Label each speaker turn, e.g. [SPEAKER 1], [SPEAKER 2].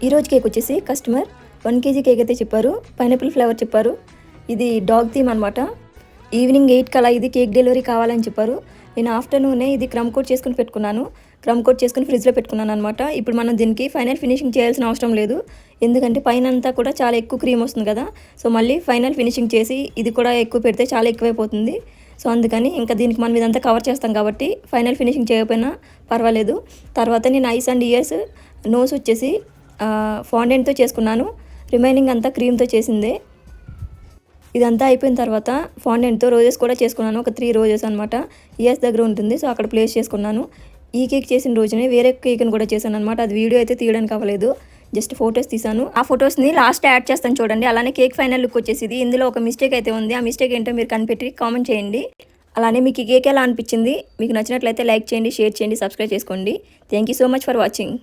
[SPEAKER 1] ఈరోజు కేక్ వచ్చేసి customer 1 kg cake అయితే చెప్పారు. పైనాపిల్ ఫ్లేవర్ చెప్పారు. ఇది డాగ్ థీమ్ అనమాట. ఈవినింగ్ 8 కలా ఇది కేక్ డెలివరీ కావాలని చెప్పారు. నేను ఆఫ్టర్నూనే ఇది క్రమ్ కోట్ చేసుకుని పెట్టుకున్నాను. క్రమ్ కోట్ చేసుకుని ఫ్రిడ్జ్లో పెట్టుకున్నాను అనమాట. ఇప్పుడు మనం దీనికి ఫైనల్ ఫినిషింగ్ చేయాల్సిన అవసరం లేదు. ఎందుకంటే పైన అంతా కూడా చాలా ఎక్కువ క్రీమ్ వస్తుంది కదా. సో మళ్ళీ ఫైనల్ ఫినిషింగ్ చేసి ఇది కూడా ఎక్కువ పెడితే చాలా ఎక్కువైపోతుంది. సో అందుకని ఇంకా దీనికి మనం ఇదంతా కవర్ చేస్తాం కాబట్టి ఫైనల్ ఫినిషింగ్ చేయకపోయినా పర్వాలేదు. తర్వాత నేను ఐస్ అండ్ ఇయర్స్ నోస్ వచ్చేసి ఫాండెంట్తో చేసుకున్నాను. రిమైనింగ్ అంతా క్రీమ్తో చేసిందే. ఇదంతా అయిపోయిన తర్వాత ఫాండెంట్తో రోజెస్ కూడా చేసుకున్నాను. ఒక 3 రోజెస్ అనమాట. ఇయర్స్ దగ్గర ఉంటుంది. సో అక్కడ ప్లేస్ చేసుకున్నాను. ఈ కేక్ చేసిన రోజునే వేరే కేక్ని కూడా చేశాను అనమాట. అది వీడియో అయితే తీయడానికి అవ్వలేదు. జస్ట్ ఫొటోస్ తీసాను. ఆ ఫొటోస్ని లాస్ట్ యాడ్ చేస్తాను చూడండి. అలానే కేక్ ఫైనల్ లుక్ వచ్చేసి ఇందులో ఒక మిస్టేక్ అయితే ఉంది. ఆ మిస్టేక్ ఏంటో మీరు కనిపెట్టి కామెంట్ చేయండి. అలానే మీకు ఈ కేక్ ఎలా అనిపించింది? మీకు నచ్చినట్లయితే లైక్ చేయండి, షేర్ చేయండి, సబ్స్క్రైబ్ చేసుకోండి. Thank you so much for watching.